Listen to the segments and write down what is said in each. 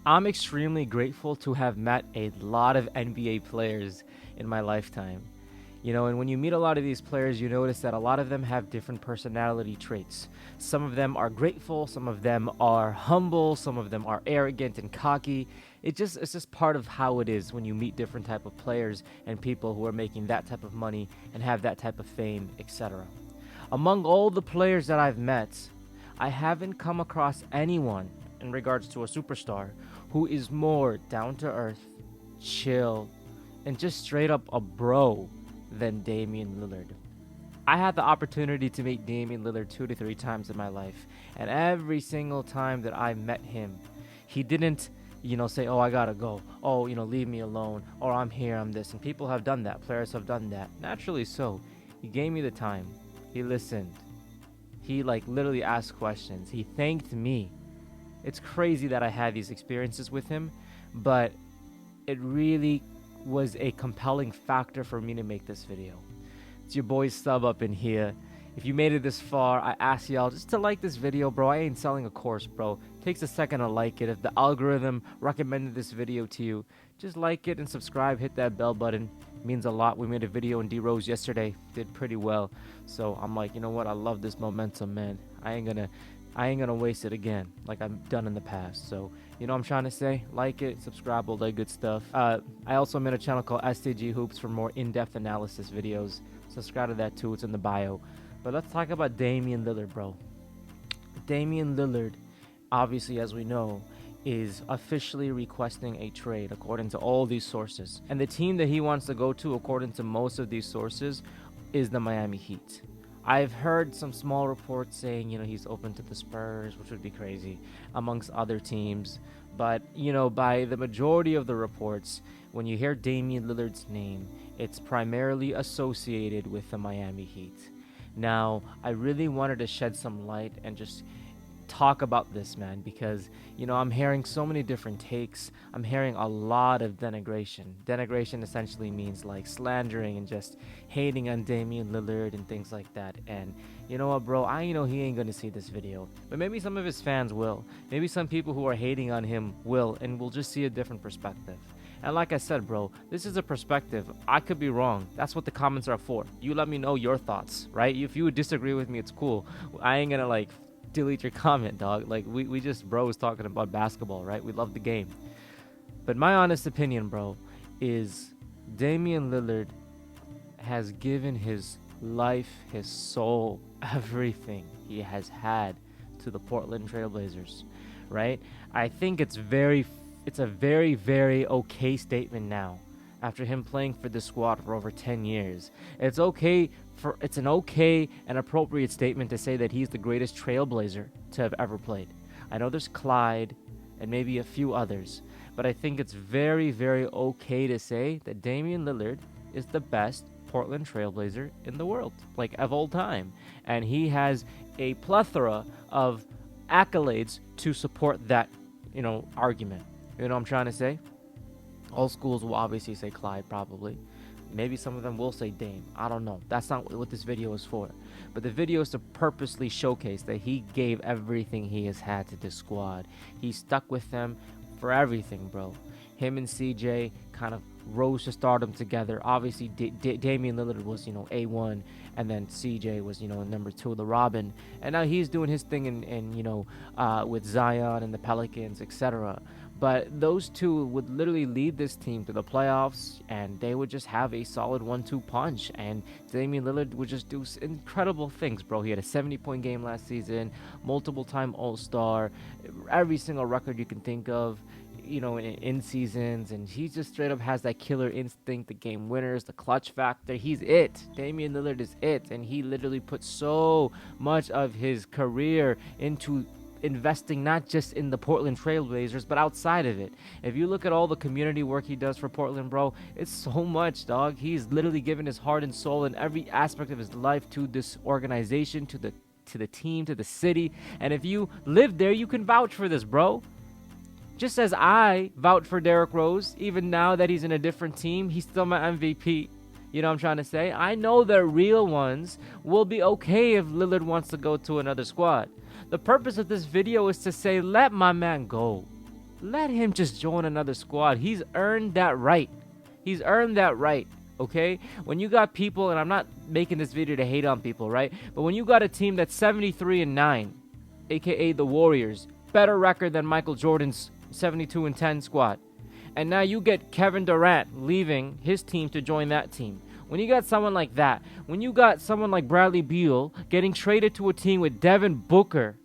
I'm extremely grateful to have met a lot of NBA players in my lifetime. And when you meet a lot of these players, you notice that a lot of them have different personality traits. Some of them are grateful, some of them are humble, some of them are arrogant and cocky. It's just part of how it is when you meet different type of players and people who are making that type of money and have that type of fame, etc. Among all the players that I've met, I haven't come across anyone in regards to a superstar who is more down to earth, chill, and just straight up a bro than Damian Lillard. I had the opportunity to meet Damian Lillard 2 to 3 times in my life, and every single time that I met him, he didn't, say, "Oh, I gotta go. Oh, leave me alone. Or I'm here, I'm this." And people have done that. Players have done that. Naturally so. He gave me the time. He listened. He literally asked questions. He thanked me. It's crazy that I had these experiences with him, but it really was a compelling factor for me to make this video. It's your boy Sub up in here. If you made it this far, I ask y'all just to like this video, bro. I ain't selling a course, bro. Takes a second to like it. If the algorithm recommended this video to you, just like it and subscribe. Hit that bell button. It means a lot. We made a video in D-Rose yesterday. Did pretty well. So I'm like, you know what? I love this momentum, man. I ain't gonna waste it again like I've done in the past. So, what I'm trying to say? Like it, subscribe, all that good stuff. I also made a channel called STG Hoops for more in-depth analysis videos. Subscribe to that too. It's in the bio. But let's talk about Damian Lillard, bro. Damian Lillard, obviously, as we know, is officially requesting a trade according to all these sources. And the team that he wants to go to, according to most of these sources, is the Miami Heat. I've heard some small reports saying, he's open to the Spurs, which would be crazy, amongst other teams. But, by the majority of the reports, when you hear Damian Lillard's name, it's primarily associated with the Miami Heat. Now, I really wanted to shed some light and just talk about this, man, because I'm hearing so many different takes. I'm hearing a lot of denigration. Denigration essentially means slandering and just hating on Damian Lillard and things like that. And you know what, bro? I know he ain't gonna see this video, but maybe some of his fans will. Maybe some people who are hating on him will, and we'll just see a different perspective. And like I said, bro, this is a perspective. I could be wrong. That's what the comments are for. You let me know your thoughts, right? If you would disagree with me, it's cool. I ain't gonna delete your comment, dog. We just bros talking about basketball, right? We love the game. But my honest opinion, bro, is Damian Lillard has given his life, his soul, everything he has had to the Portland Trailblazers, right? I think it's a very, very okay statement now after him playing for the squad for over 10 years. It's an okay and appropriate statement to say that he's the greatest Trailblazer to have ever played. I know there's Clyde and maybe a few others, but I think it's very, very okay to say that Damian Lillard is the best Portland Trailblazer in the world, of all time. And he has a plethora of accolades to support that, argument. You know what I'm trying to say? All schools will obviously say Clyde, probably. Maybe some of them will say Dame. I don't know. That's not what this video is for. But the video is to purposely showcase that he gave everything he has had to this squad. He stuck with them for everything, bro. Him and CJ kind of rose to stardom together. Obviously, Damian Lillard was, A1, and then CJ was, number 2, the Robin. And now he's doing his thing with Zion and the Pelicans, etc. But those two would literally lead this team to the playoffs, and they would just have a solid 1-2 punch. And Damian Lillard would just do incredible things, bro. He had a 70-point game last season, multiple-time All-Star, every single record you can think of, in seasons. And he just straight up has that killer instinct, the game winners, the clutch factor. He's it. Damian Lillard is it. And he literally put so much of his career into investing not just in the Portland Trailblazers, but outside of it. If you look at all the community work he does for Portland, bro, it's so much, dog. He's literally given his heart and soul and every aspect of his life to this organization, to the team, to the city. And if you live there, you can vouch for this, bro. Just as I vouch for Derrick Rose, even now that he's in a different team, he's still my MVP. You know what I'm trying to say? I know the real ones will be okay if Lillard wants to go to another squad. The purpose of this video is to say, let my man go. let him just join another squad. He's earned that right. He's earned that right. Okay, when you got people, and I'm not making this video to hate on people, right? But when you got a team that's 73-9, aka the Warriors, better record than Michael Jordan's 72-10 squad, and now you get Kevin Durant leaving his team to join that team. When you got someone like that, when you got someone like Bradley Beal getting traded to a team with Devin Booker,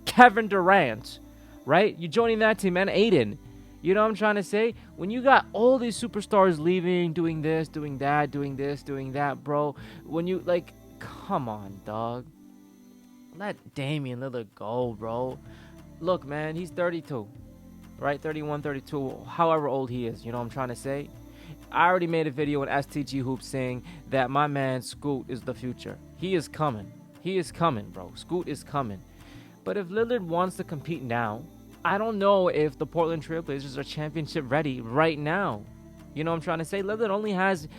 Kevin Durant, right? You joining that team, and Aiden. You know what I'm trying to say? When you got all these superstars leaving, doing this, doing that, doing this, doing that, bro. When you, like, come on, dog. Let Damian Lillard go, bro. Look, man, he's 32, right? 31, 32, however old he is. You know what I'm trying to say? I already made a video on STG Hoops saying that my man Scoot is the future. He is coming. He is coming, bro. Scoot is coming. But if Lillard wants to compete now, I don't know if the Portland Trailblazers are championship ready right now. You know what I'm trying to say? Lillard only has,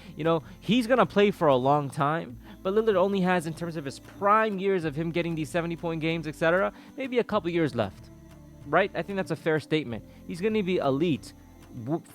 he's going to play for a long time. But Lillard only has, in terms of his prime years of him getting these 70-point games, etc., maybe a couple years left. Right? I think that's a fair statement. He's going to be elite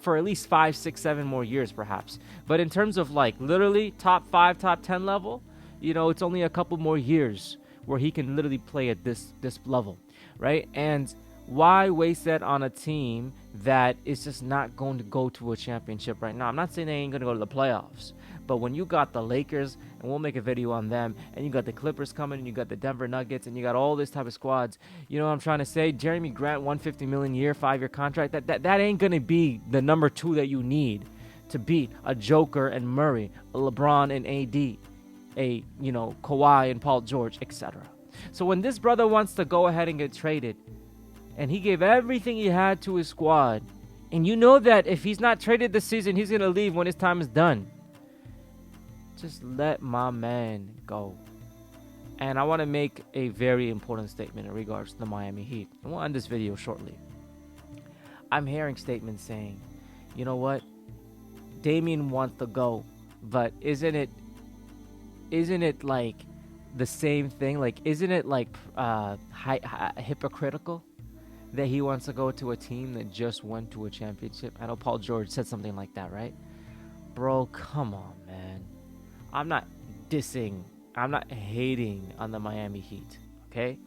for at least 5, 6, 7 more years, perhaps. But in terms of, like, literally top 5, top 10 level, it's only a couple more years where he can literally play at this level. Right? And why waste that on a team that is just not going to go to a championship right now? I'm not saying they ain't going to go to the playoffs, but when you got the Lakers, and we'll make a video on them, and you got the Clippers coming, and you got the Denver Nuggets, and you got all this type of squads, you know what I'm trying to say? Jeremy Grant, $150 million year, 5-year contract, that ain't going to be the number 2 that you need to beat a Joker and Murray, a LeBron and AD, a, Kawhi and Paul George, etc. So when this brother wants to go ahead and get traded, and he gave everything he had to his squad, and you know that if he's not traded this season, he's going to leave when his time is done. Just let my man go. And I want to make a very important statement in regards to the Miami Heat. And we'll end this video shortly. I'm hearing statements saying, you know what? Damian wants to go, but isn't it like the same thing? Like, isn't it like hypocritical that he wants to go to a team that just went to a championship? I know Paul George said something like that, right? Bro, come on, man. I'm not dissing. I'm not hating on the Miami Heat, okay?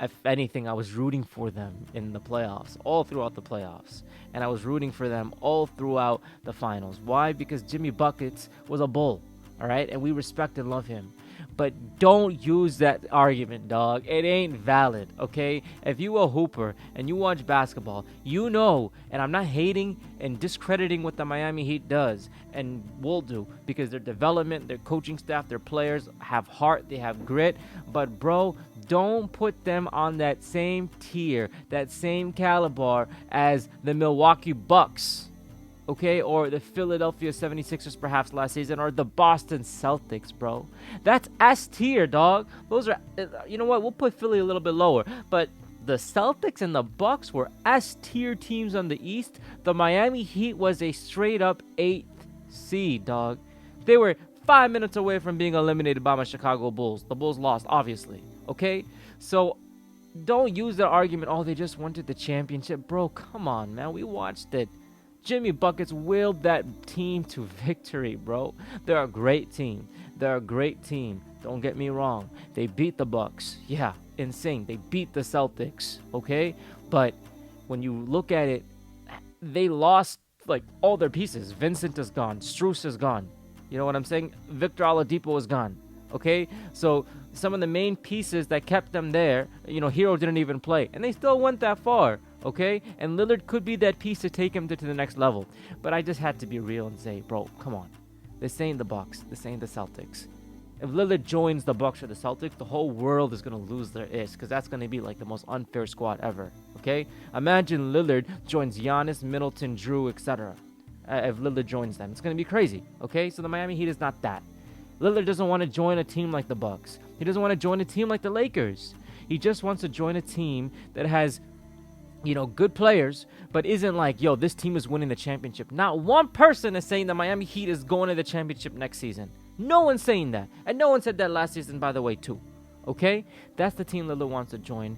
If anything, I was rooting for them in the playoffs, all throughout the playoffs. And I was rooting for them all throughout the finals. Why? Because Jimmy Buckets was a bull, all right? And we respect and love him. But don't use that argument, dog. It ain't valid, okay? If you a hooper and you watch basketball, you know, and I'm not hating and discrediting what the Miami Heat does and will do, because their development, their coaching staff, their players have heart, they have grit. But, bro, don't put them on that same tier, that same caliber as the Milwaukee Bucks. Okay, or the Philadelphia 76ers perhaps last season, or the Boston Celtics, bro. That's S tier, dog. Those are, you know what, we'll put Philly a little bit lower, but the Celtics and the Bucks were S tier teams on the East. The Miami Heat was a straight up 8th seed, dog. They were 5 minutes away from being eliminated by my Chicago Bulls. The Bulls lost, obviously, okay? So don't use the argument, oh, they just wanted the championship. Bro, come on, man, we watched it. Jimmy Buckets willed that team to victory, bro. They're a great team. They're a great team. Don't get me wrong. They beat the Bucks. Yeah, insane. They beat the Celtics, okay? But when you look at it, they lost, like, all their pieces. Vincent is gone. Strus is gone. You know what I'm saying? Victor Oladipo is gone, okay? So some of the main pieces that kept them there, Hero didn't even play. And they still went that far. Okay, and Lillard could be that piece to take him to the next level. But I just had to be real and say, bro, come on. This ain't the Bucks. This ain't the Celtics. If Lillard joins the Bucks or the Celtics, the whole world is going to lose their ish, because that's going to be like the most unfair squad ever. Okay, imagine Lillard joins Giannis, Middleton, Drew, etc. If Lillard joins them, it's going to be crazy. Okay, so the Miami Heat is not that. Lillard doesn't want to join a team like the Bucks. He doesn't want to join a team like the Lakers. He just wants to join a team that has, good players, but isn't like, yo, this team is winning the championship. Not one person is saying the Miami Heat is going to the championship next season. No one's saying that. And no one said that last season, by the way, too. Okay? That's the team Lillard wants to join.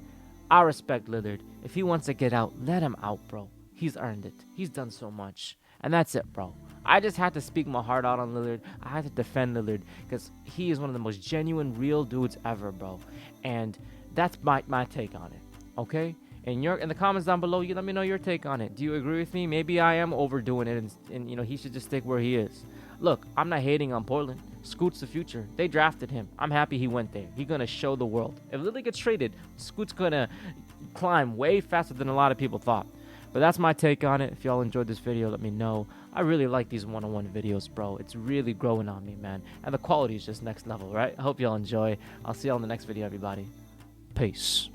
I respect Lillard. If he wants to get out, let him out, bro. He's earned it. He's done so much. And that's it, bro. I just had to speak my heart out on Lillard. I had to defend Lillard because he is one of the most genuine, real dudes ever, bro. And that's my take on it, okay? In the comments down below, you let me know your take on it. Do you agree with me? Maybe I am overdoing it, and he should just stick where he is. Look, I'm not hating on Portland. Scoot's the future. They drafted him. I'm happy he went there. He's gonna show the world. If Lillard gets traded, Scoot's gonna climb way faster than a lot of people thought. But that's my take on it. If y'all enjoyed this video, let me know. I really like these one-on-one videos, bro. It's really growing on me, man. And the quality is just next level, right? I hope y'all enjoy. I'll see y'all in the next video, everybody. Peace.